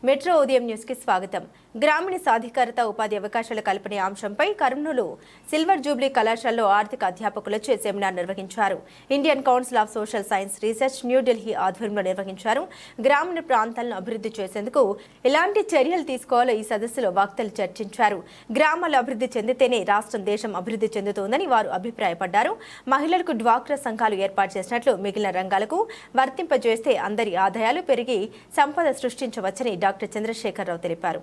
Metro ఉదయం news కి స్వాగతం. గ్రామీణ సాధికారత ఉపాధి అవకాశాల కల్పన అంశంపై కర్నూలు సిల్వర్ జూబ్లీ కళాశాలలో ఆర్థిక అధ్యాపకులచే సెమినార్ నిర్వహించారు. Indian council of social science research New Delhi ఆధ్వర్యంలో నిర్వహించారు. గ్రామీణ ప్రాంతాలను అభివృద్ధి చేసేందుకు ఎలాంటి చర్యలు తీసుకోవాలో ఈ సదస్సులో వక్తలు చర్చించారు. గ్రామాలు అభివృద్ధి చెందితేనే రాష్ట్రం దేశం అభివృద్ధి చెందుతోందని వారు అభిప్రాయపడ్డారు. మహిళలకు డ్వాక్రా సంఘాలు ఏర్పాటు చేసినట్లు మిగిలిన రంగాలకు వర్తింపజేస్తే అందరి ఆదాయాలు పెరిగి సంపద సృష్టించవచ్చని డాక్టర్ చంద్రశేఖరరావు తెలిపారు.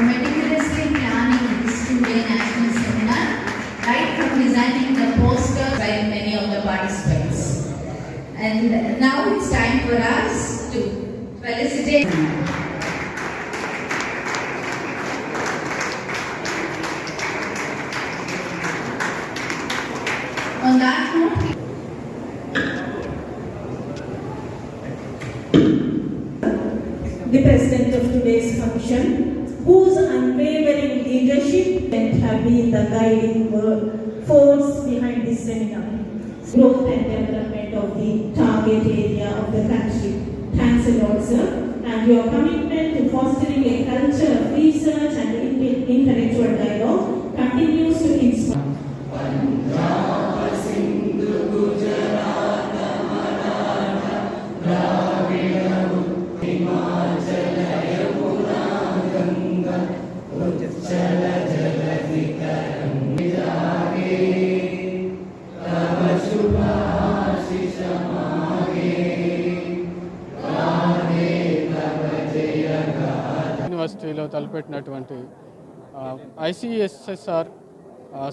Meticulously planning this two-day national seminar, right from designing the poster by many of the participants. And now it's time for us to felicitate. On that note, the president of today's function, whose unwavering leadership have been the guiding force behind this seminar. Growth and development of the target area of the country. Thanks a lot, sir. And your commitment to fostering a culture of research and intellectual dialogue continues to inspire. యూనివర్సిటీలో తలపెట్టినటువంటి ఐసిఎస్ఎస్ఆర్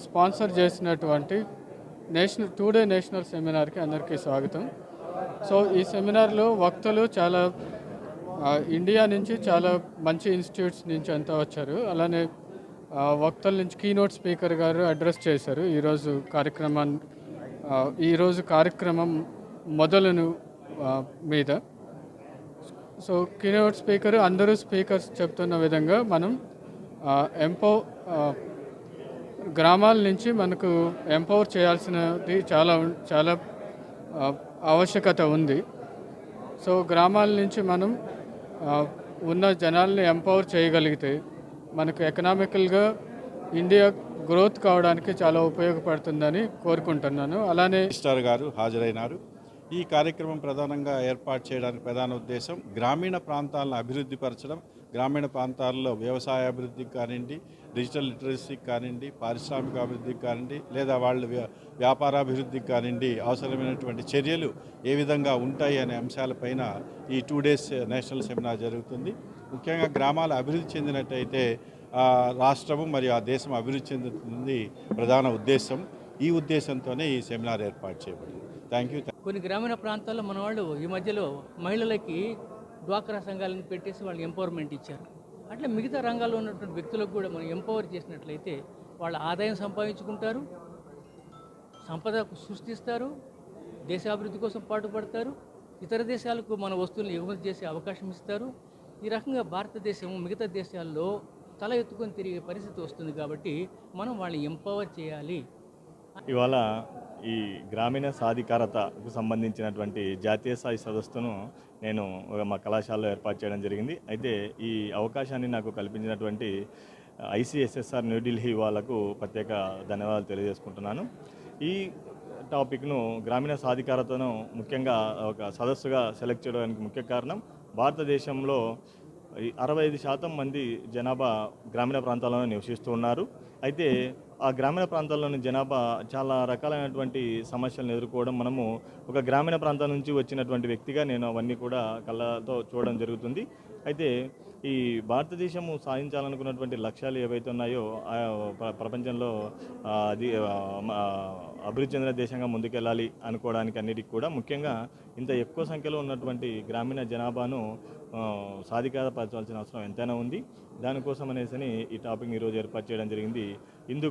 sponsor చేసినటువంటి two-day national సెమినార్కి అందరికీ స్వాగతం. So ఈ సెమినార్లో వక్తలు చాలా India నుంచి చాలా మంచి ఇన్స్టిట్యూట్స్ నుంచి అంతా వచ్చారు. అలానే వక్తల నుంచి కీనోట్ స్పీకర్ గారు అడ్రస్ చేశారు ఈరోజు కార్యక్రమం మొదలను మీద. సో కీనోట్ స్పీకర్ అందరూ స్పీకర్స్ చెప్తున్న విధంగా మనం గ్రామాల నుంచి మనకు ఎంపవర్ చేయాల్సినది చాలా ఆవశ్యకత ఉంది. సో గ్రామాల నుంచి మనం ఉన్న జనాల్ని ఎంపవర్ చేయగలిగితే మనకు ఎకనామికల్గా ఇండియా గ్రోత్ కావడానికి చాలా ఉపయోగపడుతుందని కోరుకుంటున్నాను. అలానే మినిస్టర్ గారు హాజరైనారు. ఈ కార్యక్రమం ప్రధానంగా ఏర్పాటు చేయడానికి ప్రధాన ఉద్దేశం గ్రామీణ ప్రాంతాలను అభివృద్ధి పరచడం, గ్రామీణ ప్రాంతాల్లో వ్యవసాయ అభివృద్ధికి కానివ్వండి, డిజిటల్ లిటరసీకి కానివ్వండి, పారిశ్రామిక అభివృద్ధికి కానివ్వండి, లేదా వాళ్ళ వ్యాపారాభివృద్ధికి కానివ్వండి అవసరమైనటువంటి చర్యలు ఏ విధంగా ఉంటాయి అనే అంశాలపైన ఈ 2 days నేషనల్ సెమినార్ జరుగుతుంది. ముఖ్యంగా గ్రామాలు అభివృద్ధి చెందినట్టయితే రాష్ట్రము మరియు ఆ దేశం అభివృద్ధి చెందుతుంది ప్రధాన ఉద్దేశం. ఈ ఉద్దేశంతోనే ఈ సెమినార్ ఏర్పాటు చేయబడింది. Thank you. కొన్ని గ్రామీణ ప్రాంతాల్లో మన వాళ్ళు ఈ మధ్యలో మహిళలకి డ్వాక్రా సంఘాలను పెట్టేసి వాళ్ళు ఎంపవర్మెంట్ ఇచ్చారు. అట్లా మిగతా రంగాల్లో ఉన్నటువంటి వ్యక్తులకు కూడా మనం ఎంపవర్ చేసినట్లయితే వాళ్ళ ఆదాయం సంపాదించుకుంటారు, సంపద సృష్టిస్తారు, దేశాభివృద్ధి కోసం పాటుపడతారు, ఇతర దేశాలకు మన వస్తువులను ఎగుమతి చేసే అవకాశం ఇస్తారు. ఈ రకంగా భారతదేశం మిగతా దేశాల్లో తల ఎత్తుకొని తిరిగే పరిస్థితి వస్తుంది. కాబట్టి మనం వాళ్ళని ఎంపవర్ చేయాలి. ఇవాళ ఈ గ్రామీణ సాధికారతకు సంబంధించినటువంటి జాతీయ స్థాయి సదస్సును నేను మా కళాశాలలో ఏర్పాటు చేయడం జరిగింది. అయితే ఈ అవకాశాన్ని నాకు కల్పించినటువంటి ఐసిఎస్ఎస్ఆర్ న్యూఢిల్లీ వాళ్ళకు ప్రత్యేక ధన్యవాదాలు తెలియజేసుకుంటున్నాను. ఈ టాపిక్ను గ్రామీణ సాధికారతను ముఖ్యంగా ఒక సదస్సుగా సెలెక్ట్ చేయడానికి ముఖ్య కారణం భారతదేశంలో 65% మంది జనాభా గ్రామీణ ప్రాంతాల్లో నివసిస్తూ ఉన్నారు. అయితే ఆ గ్రామీణ ప్రాంతాల్లోని జనాభా చాలా రకాలైనటువంటి సమస్యలను ఎదుర్కోవడం, మనము ఒక గ్రామీణ ప్రాంతం నుంచి వచ్చినటువంటి వ్యక్తిగా నేను అవన్నీ కూడా కళ్ళతో చూడడం జరుగుతుంది. అయితే ఈ భారతదేశము సాధించాలనుకున్నటువంటి లక్ష్యాలు ఏవైతే ఉన్నాయో ప్రపంచంలో అది అభివృద్ధి చెందిన దేశంగా ముందుకెళ్ళాలి అనుకోవడానికి అన్నిటికీ కూడా ముఖ్యంగా ఇంత ఎక్కువ సంఖ్యలో ఉన్నటువంటి గ్రామీణ జనాభాను సాధికారపరచాల్సిన అవసరం ఎంతైనా ఉంది. దానికోసం అనేసి ఈ టాపిక్ని ఈరోజు ఏర్పాటు చేయడం జరిగింది. ఇందుకు